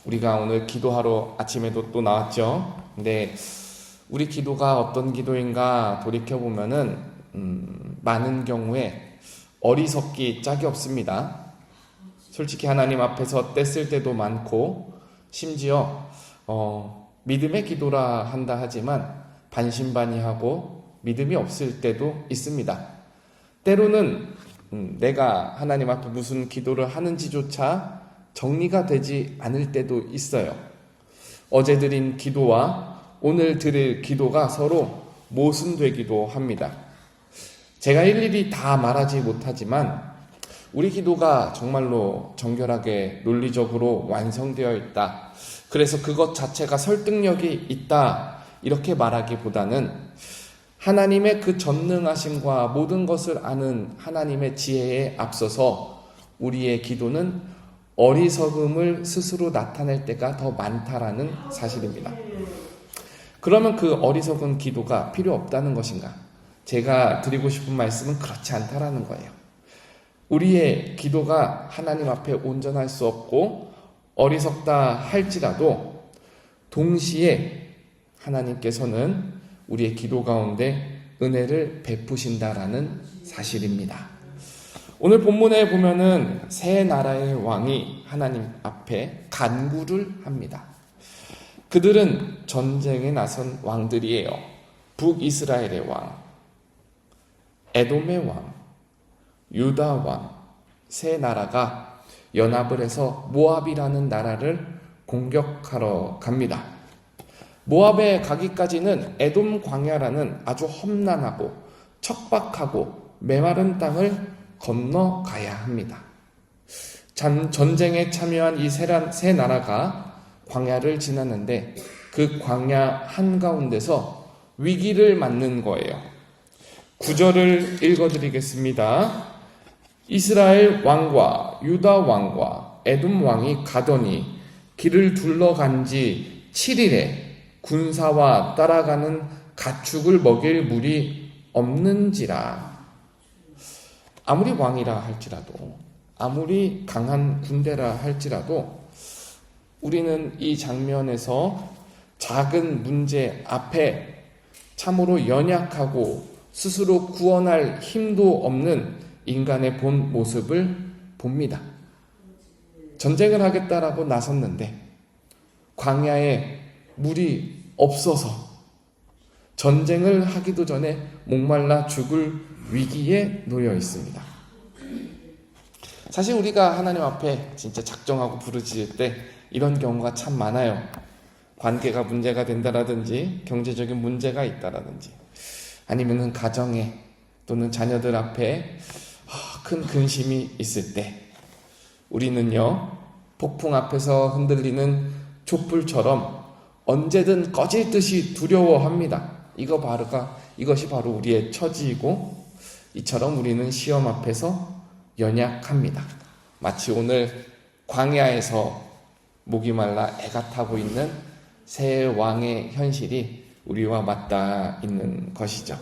우리가 오늘 기도하러 아침에도 또 나왔죠. 근데 우리 기도가 어떤 기도인가 돌이켜보면은 많은 경우에 어리석기 짝이 없습니다. 솔직히 하나님 앞에서 뗐을 때도 많고, 심지어 믿음의 기도라 한다 하지만 반신반의하고 믿음이 없을 때도 있습니다. 때로는 내가 하나님 앞에 무슨 기도를 하는지조차 정리가 되지 않을 때도 있어요. 어제 드린 기도와 오늘 드릴 기도가 서로 모순되기도 합니다. 제가 일일이 다 말하지 못하지만 우리 기도가 정말로 정결하게 논리적으로 완성되어 있다, 그래서 그것 자체가 설득력이 있다, 이렇게 말하기보다는 하나님의 그 전능하심과 모든 것을 아는 하나님의 지혜에 앞서서 우리의 기도는 어리석음을 스스로 나타낼 때가 더 많다라는 사실입니다. 그러면 그 어리석은 기도가 필요 없다는 것인가? 제가 드리고 싶은 말씀은 그렇지 않다라는 거예요. 우리의 기도가 하나님 앞에 온전할 수 없고 어리석다 할지라도 동시에 하나님께서는 우리의 기도 가운데 은혜를 베푸신다라는 사실입니다. 오늘 본문에 보면은 세 나라의 왕이 하나님 앞에 간구를 합니다. 그들은 전쟁에 나선 왕들이에요. 북이스라엘의 왕, 에돔의 왕, 유다 왕, 세 나라가 연합을 해서 모압이라는 나라를 공격하러 갑니다. 모압에 가기까지는 에돔 광야라는 아주 험난하고 척박하고 메마른 땅을 건너가야 합니다. 전쟁에 참여한 이 세 나라가 광야를 지났는데 그 광야 한가운데서 위기를 맞는 거예요. 9절을 읽어드리겠습니다. 이스라엘 왕과 유다 왕과 에돔 왕이 가더니 길을 둘러간 지 7일에 군사와 따라가는 가축을 먹일 물이 없는지라. 아무리 왕이라 할지라도, 아무리 강한 군대라 할지라도 우리는 이 장면에서 작은 문제 앞에 참으로 연약하고 스스로 구원할 힘도 없는 인간의 본 모습을 봅니다. 전쟁을 하겠다라고 나섰는데 광야에 물이 없어서 전쟁을 하기도 전에 목말라 죽을 위기에 놓여 있습니다. 사실 우리가 하나님 앞에 진짜 작정하고 부르짖을 때 이런 경우가 참 많아요. 관계가 문제가 된다라든지 경제적인 문제가 있다라든지 아니면은 가정에 또는 자녀들 앞에 큰 근심이 있을 때 우리는요, 폭풍 앞에서 흔들리는 촛불처럼 언제든 꺼질 듯이 두려워합니다. 이것이 바로 우리의 처지이고, 이처럼 우리는 시험 앞에서 연약합니다. 마치 오늘 광야에서 목이 말라 애가 타고 있는 새 왕의 현실이 우리와 맞닿아 있는 것이죠.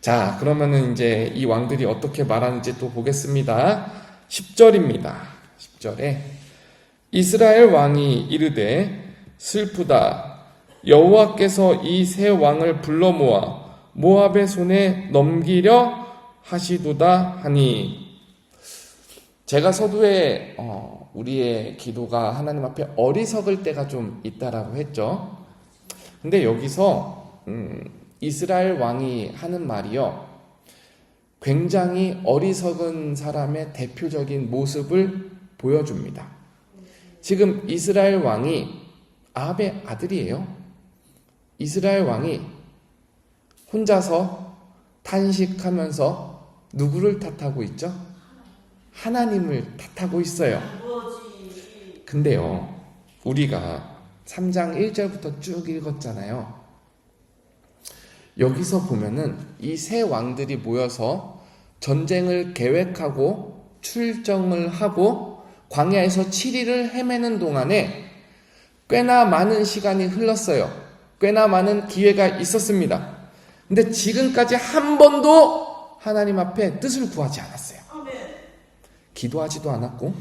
자, 그러면은 이제 이 왕들이 어떻게 말하는지 또 보겠습니다. 10절입니다. 10절에 이스라엘 왕이 이르되 슬프다. 여호와께서 이 세 왕을 불러 모아 모압의 손에 넘기려 하시도다 하니. 제가 서두에 우리의 기도가 하나님 앞에 어리석을 때가 좀 있다라고 했죠. 근데 여기서 이스라엘 왕이 하는 말이요, 굉장히 어리석은 사람의 대표적인 모습을 보여줍니다. 지금 이스라엘 왕이 아합의 아들이에요. 이스라엘 왕이 혼자서 탄식하면서 누구를 탓하고 있죠? 하나님을 탓하고 있어요. 근데요, 우리가 3장 1절부터 쭉 읽었잖아요. 여기서 보면은 이 세 왕들이 모여서 전쟁을 계획하고 출정을 하고 광야에서 7일을 헤매는 동안에 꽤나 많은 시간이 흘렀어요. 꽤나 많은 기회가 있었습니다. 근데 지금까지 한 번도 하나님 앞에 뜻을 구하지 않았어요. 기도하지도 않았고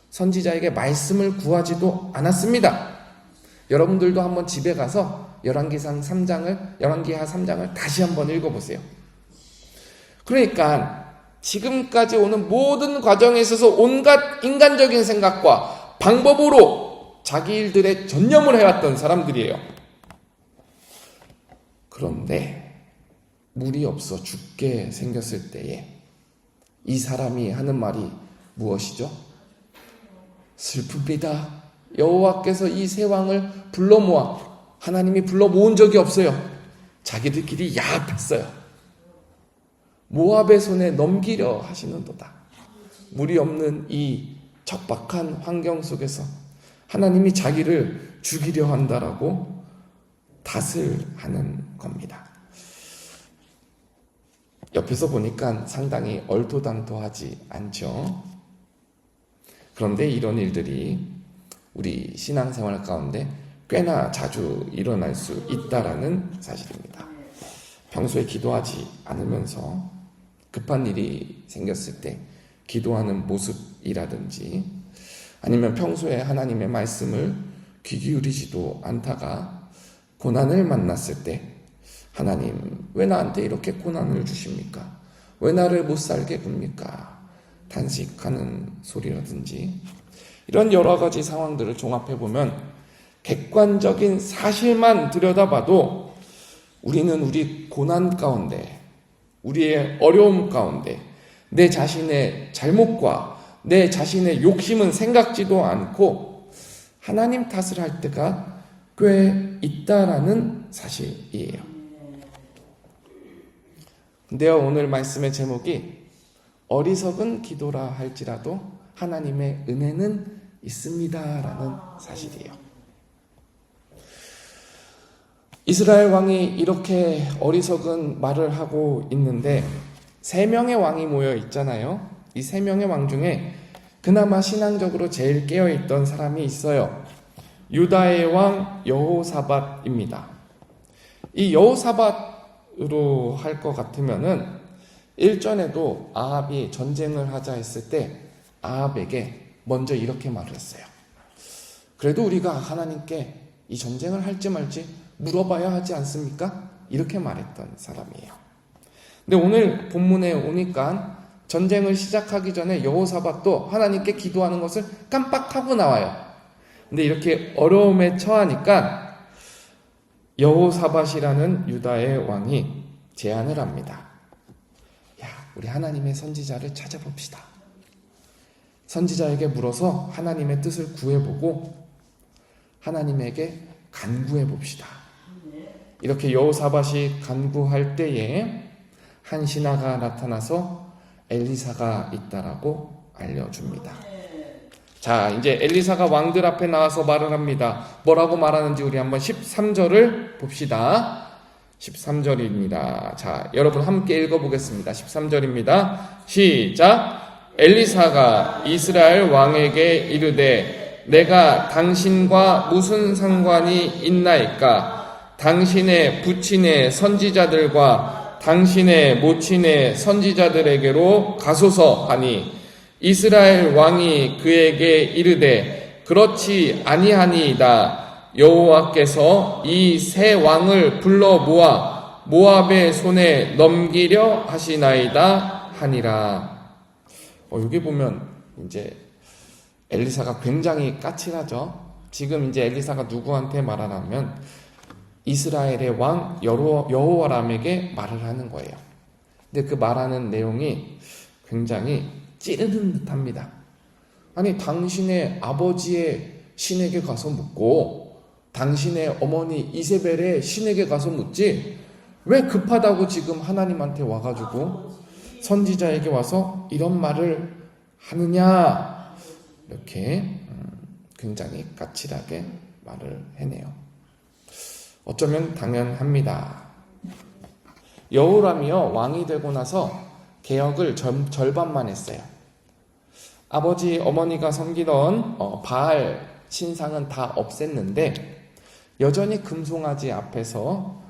선지자에게 말씀을 구하지도 않았습니다. 여러분들도 한번 집에 가서 열왕기하 3장을 다시 한번 읽어보세요. 그러니까 지금까지 오는 모든 과정에 있어서 온갖 인간적인 생각과 방법으로 자기 일들에 전념을 해왔던 사람들이에요. 그런데 물이 없어 죽게 생겼을 때에 이 사람이 하는 말이 무엇이죠? 슬픕니다. 여호와께서 이 세 왕을 불러 모아, 하나님이 불러 모은 적이 없어요. 자기들끼리 야합했어요. 모압의 손에 넘기려 하시는도다. 물이 없는 이 척박한 환경 속에서 하나님이 자기를 죽이려 한다라고 탓을 하는 겁니다. 옆에서 보니까 상당히 얼토당토하지 않죠. 그런데 이런 일들이 우리 신앙생활 가운데 꽤나 자주 일어날 수 있다라는 사실입니다. 평소에 기도하지 않으면서 급한 일이 생겼을 때 기도하는 모습이라든지, 아니면 평소에 하나님의 말씀을 귀 기울이지도 않다가 고난을 만났을 때 하나님 왜 나한테 이렇게 고난을 주십니까? 왜 나를 못 살게 굽니까? 단식하는 소리라든지, 이런 여러 가지 상황들을 종합해보면 객관적인 사실만 들여다봐도 우리는 우리 고난 가운데, 우리의 어려움 가운데 내 자신의 잘못과 내 자신의 욕심은 생각지도 않고 하나님 탓을 할 때가 꽤 있다라는 사실이에요. 근데요, 오늘 말씀의 제목이 어리석은 기도라 할지라도 하나님의 은혜는 있습니다라는 사실이에요. 이스라엘 왕이 이렇게 어리석은 말을 하고 있는데 3명의 왕이 모여 있잖아요. 이 3명의 왕 중에 그나마 신앙적으로 제일 깨어있던 사람이 있어요. 유다의 왕 여호사밧입니다. 이 여호사밧으로 할 것 같으면은 일전에도 아합이 전쟁을 하자 했을 때 아합에게 먼저 이렇게 말을 했어요. 그래도 우리가 하나님께 이 전쟁을 할지 말지 물어봐야 하지 않습니까? 이렇게 말했던 사람이에요. 근데 오늘 본문에 오니까 전쟁을 시작하기 전에 여호사밧도 하나님께 기도하는 것을 깜빡하고 나와요. 근데 이렇게 어려움에 처하니까 여호사밧이라는 유다의 왕이 제안을 합니다. 야, 우리 하나님의 선지자를 찾아봅시다. 선지자에게 물어서 하나님의 뜻을 구해보고 하나님에게 간구해봅시다. 이렇게 여호사밧이 간구할 때에 한 신하가 나타나서 엘리사가 있다라고 알려줍니다. 자, 이제 엘리사가 왕들 앞에 나와서 말을 합니다. 뭐라고 말하는지 우리 한번 13절을 봅시다. 13절입니다. 자, 여러분 함께 읽어보겠습니다. 13절입니다. 시작! 엘리사가 이스라엘 왕에게 이르되 내가 당신과 무슨 상관이 있나이까? 당신의 부친의 선지자들과 당신의 모친의 선지자들에게로 가소서 하니 이스라엘 왕이 그에게 이르되 그렇지 아니하니이다. 여호와께서 이 세 왕을 불러 모아 모압의 손에 넘기려 하시나이다 하니라. 여기 보면 이제 엘리사가 굉장히 까칠하죠. 지금 이제 엘리사가 누구한테 말하냐면 이스라엘의 왕 여호와람에게 말을 하는 거예요. 근데 그 말하는 내용이 굉장히 찌르는 듯합니다. 아니, 당신의 아버지의 신에게 가서 묻고 당신의 어머니 이세벨의 신에게 가서 묻지 왜 급하다고 지금 하나님한테 와가지고 선지자에게 와서 이런 말을 하느냐, 이렇게 굉장히 까칠하게 말을 해내요. 어쩌면 당연합니다. 여호람이요, 왕이 되고 나서 개혁을 절반만 했어요. 아버지 어머니가 섬기던 바알 신상은 다 없앴는데 여전히 금송아지 앞에서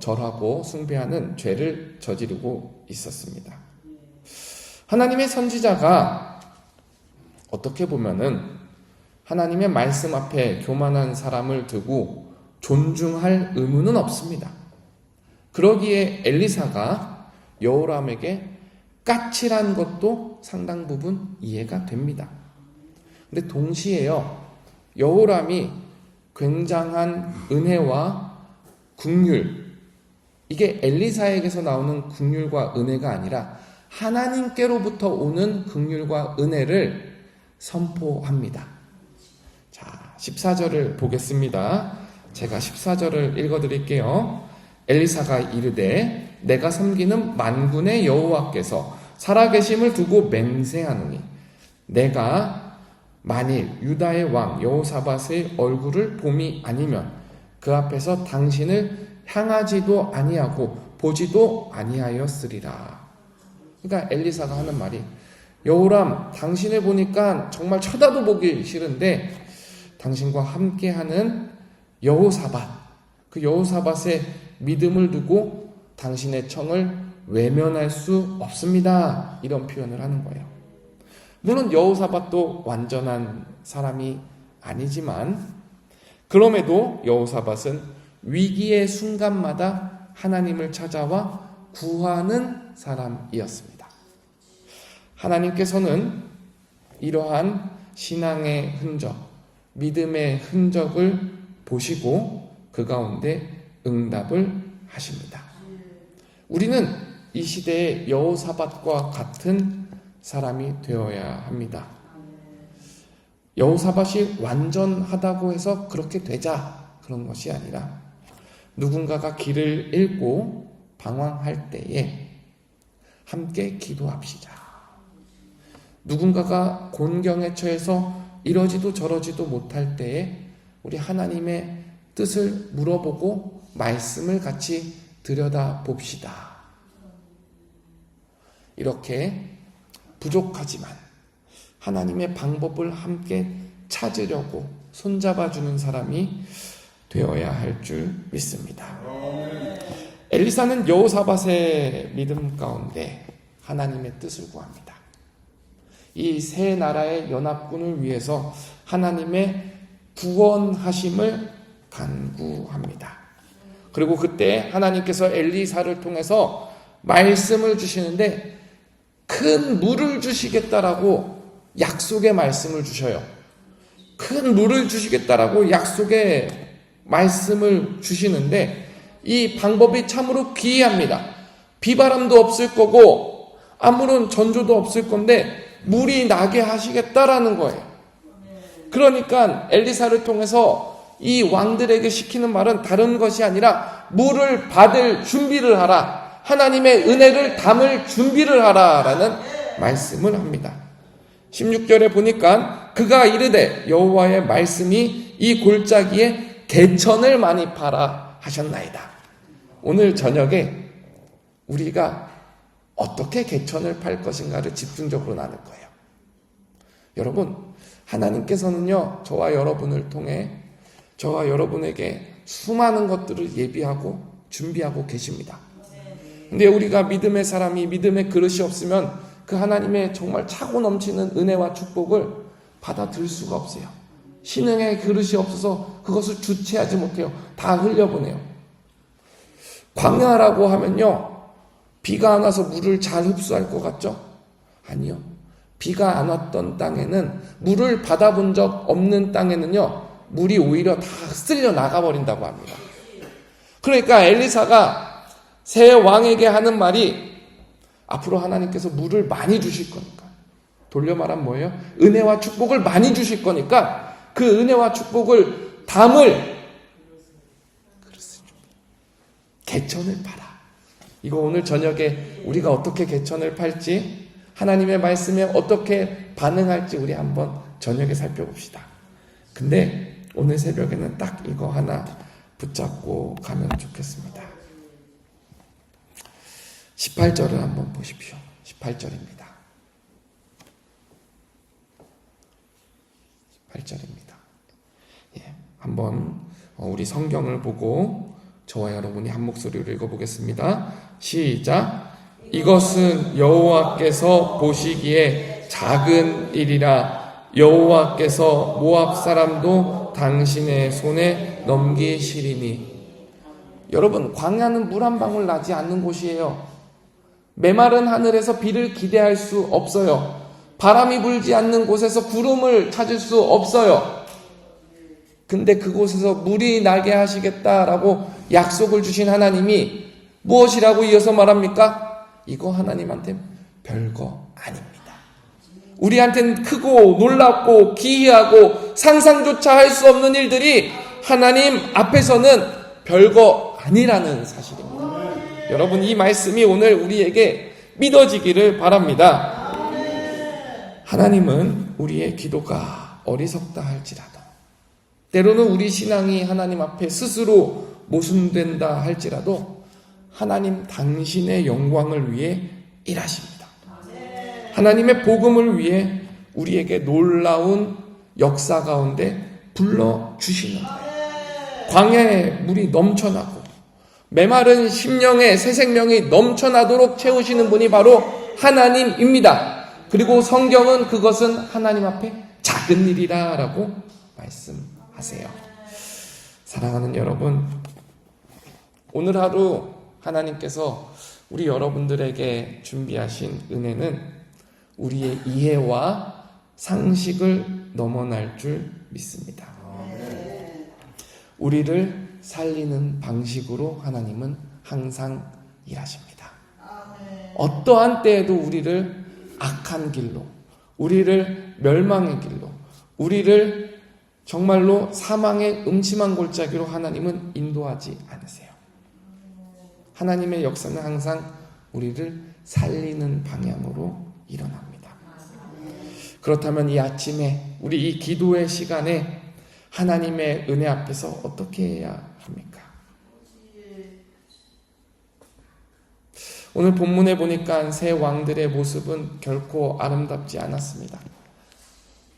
절하고 숭배하는 죄를 저지르고 있었습니다. 하나님의 선지자가 어떻게 보면은 하나님의 말씀 앞에 교만한 사람을 두고 존중할 의무는 없습니다. 그러기에 엘리사가 여호람에게 까칠한 것도 상당 부분 이해가 됩니다. 근데 동시에요, 여호람이 굉장한 은혜와 긍휼, 이게 엘리사에게서 나오는 긍휼과 은혜가 아니라 하나님께로부터 오는 긍휼과 은혜를 선포합니다. 자, 14절을 보겠습니다. 제가 14절을 읽어드릴게요. 엘리사가 이르되 내가 섬기는 만군의 여호와께서 살아계심을 두고 맹세하노니 내가 만일 유다의 왕 여호사밧의 얼굴을 봄이 아니면 그 앞에서 당신을 향하지도 아니하고 보지도 아니하였으리라. 그러니까 엘리사가 하는 말이, 여호람, 당신을 보니까 정말 쳐다도 보기 싫은데 당신과 함께하는 여호사밧, 그 여호사밧의 믿음을 두고 당신의 청을 외면할 수 없습니다. 이런 표현을 하는 거예요. 물론 여호사밧도 완전한 사람이 아니지만 그럼에도 여호사밧은 위기의 순간마다 하나님을 찾아와 구하는 사람이었습니다. 하나님께서는 이러한 신앙의 흔적, 믿음의 흔적을 보시고 그 가운데 응답을 하십니다. 우리는 이 시대의 여호사밧과 같은 사람이 되어야 합니다. 여호사밧이 완전하다고 해서 그렇게 되자, 그런 것이 아니라 누군가가 길을 잃고 방황할 때에 함께 기도합시다. 누군가가 곤경에 처해서 이러지도 저러지도 못할 때에 우리 하나님의 뜻을 물어보고 말씀을 같이 들여다봅시다. 이렇게 부족하지만 하나님의 방법을 함께 찾으려고 손잡아주는 사람이 되어야 할 줄 믿습니다. 엘리사는 여호사밧의 믿음 가운데 하나님의 뜻을 구합니다. 이 세 나라의 연합군을 위해서 하나님의 구원하심을 간구합니다. 그리고 그때 하나님께서 엘리사를 통해서 말씀을 주시는데 큰 물을 주시겠다라고 약속의 말씀을 주셔요. 큰 물을 주시겠다라고 약속의 말씀을 주시는데 이 방법이 참으로 기이합니다. 비바람도 없을 거고 아무런 전조도 없을 건데 물이 나게 하시겠다라는 거예요. 그러니까 엘리사를 통해서 이 왕들에게 시키는 말은 다른 것이 아니라 물을 받을 준비를 하라, 하나님의 은혜를 담을 준비를 하라라는 말씀을 합니다. 16절에 보니까 그가 이르되 여호와의 말씀이 이 골짜기에 개천을 많이 파라 하셨나이다. 오늘 저녁에 우리가 어떻게 개천을 팔 것인가를 집중적으로 나눌 거예요. 여러분, 하나님께서는요, 저와 여러분을 통해 저와 여러분에게 수많은 것들을 예비하고 준비하고 계십니다. 근데 우리가 믿음의 사람이, 믿음의 그릇이 없으면 그 하나님의 정말 차고 넘치는 은혜와 축복을 받아들일 수가 없어요. 신앙의 그릇이 없어서 그것을 주체하지 못해요. 다 흘려보내요. 광야라고 하면요, 비가 안 와서 물을 잘 흡수할 것 같죠? 아니요. 비가 안 왔던 땅에는, 물을 받아본 적 없는 땅에는요, 물이 오히려 다 쓸려 나가버린다고 합니다. 그러니까 엘리사가 새 왕에게 하는 말이 앞으로 하나님께서 물을 많이 주실 거니까, 돌려 말하면 뭐예요? 은혜와 축복을 많이 주실 거니까 그 은혜와 축복을 담을 개천을 팔아. 이거 오늘 저녁에 우리가 어떻게 개천을 팔지, 하나님의 말씀에 어떻게 반응할지 우리 한번 저녁에 살펴봅시다. 근데 오늘 새벽에는 딱 이거 하나 붙잡고 가면 좋겠습니다. 18절을 한번 보십시오. 18절입니다. 18절입니다. 예, 한번 우리 성경을 보고 저와 여러분이 한 목소리로 읽어보겠습니다. 시작. 이것은 여호와께서 보시기에 작은 일이라 여호와께서 모압 사람도 당신의 손에 넘기시리니. 여러분, 광야는 물 한 방울 나지 않는 곳이에요. 메마른 하늘에서 비를 기대할 수 없어요. 바람이 불지 않는 곳에서 구름을 찾을 수 없어요. 근데 그곳에서 물이 나게 하시겠다라고 약속을 주신 하나님이 무엇이라고 이어서 말합니까? 이거 하나님한테 별거 아닙니다. 우리한테는 크고 놀랍고 기이하고 상상조차 할 수 없는 일들이 하나님 앞에서는 별거 아니라는 사실입니다. 여러분, 이 말씀이 오늘 우리에게 믿어지기를 바랍니다. 하나님은 우리의 기도가 어리석다 할지라도, 때로는 우리 신앙이 하나님 앞에 스스로 모순된다 할지라도 하나님 당신의 영광을 위해 일하십니다. 하나님의 복음을 위해 우리에게 놀라운 역사 가운데 불러주시는 거예요. 광야에 물이 넘쳐나고 메마른 심령에 새 생명이 넘쳐나도록 채우시는 분이 바로 하나님입니다. 그리고 성경은 그것은 하나님 앞에 작은 일이라 라고 말씀하세요. 사랑하는 여러분, 오늘 하루 하나님께서 우리 여러분들에게 준비하신 은혜는 우리의 이해와 상식을 넘어날 줄 믿습니다. 우리를 살리는 방식으로 하나님은 항상 일하십니다. 어떠한 때에도 우리를 악한 길로, 우리를 멸망의 길로, 우리를 정말로 사망의 음침한 골짜기로 하나님은 인도하지 않으세요. 하나님의 역사는 항상 우리를 살리는 방향으로 일어납니다. 그렇다면 이 아침에 우리 이 기도의 시간에 하나님의 은혜 앞에서 어떻게 해야 합니까? 오늘 본문에 보니까 새 왕들의 모습은 결코 아름답지 않았습니다.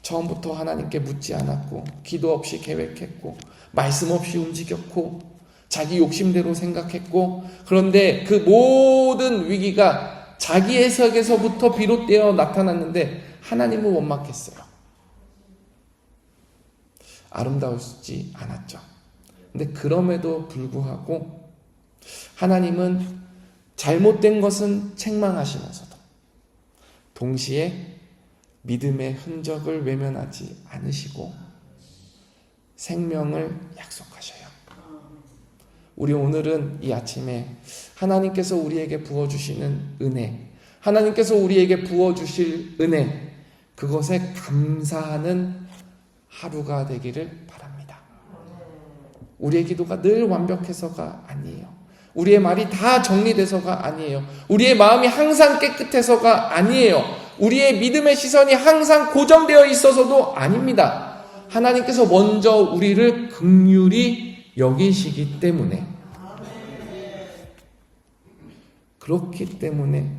처음부터 하나님께 묻지 않았고, 기도 없이 계획했고, 말씀 없이 움직였고, 자기 욕심대로 생각했고, 그런데 그 모든 위기가 자기 해석에서부터 비롯되어 나타났는데 하나님은 원망했어요. 아름다우지 않았죠. 근데 그럼에도 불구하고 하나님은 잘못된 것은 책망하시면서도 동시에 믿음의 흔적을 외면하지 않으시고 생명을 약속하셔요. 우리 오늘은 이 아침에 하나님께서 우리에게 부어주시는 은혜, 하나님께서 우리에게 부어주실 은혜, 그것에 감사하는 하루가 되기를 바랍니다. 우리의 기도가 늘 완벽해서가 아니에요. 우리의 말이 다 정리돼서가 아니에요. 우리의 마음이 항상 깨끗해서가 아니에요. 우리의 믿음의 시선이 항상 고정되어 있어서도 아닙니다. 하나님께서 먼저 우리를 긍휼히 여기시기 때문에, 그렇기 때문에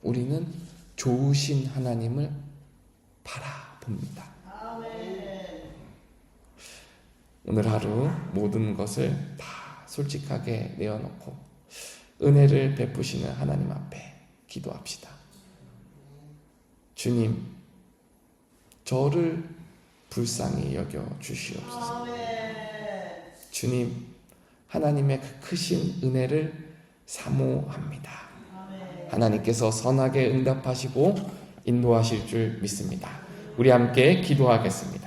우리는 좋으신 하나님을 바라봅니다. 오늘 하루 모든 것을 다 솔직하게 내어놓고 은혜를 베푸시는 하나님 앞에 기도합시다. 주님, 저를 불쌍히 여겨 주시옵소서. 주님, 하나님의 그 크신 은혜를 사모합니다. 하나님께서 선하게 응답하시고 인도하실 줄 믿습니다. 우리 함께 기도하겠습니다.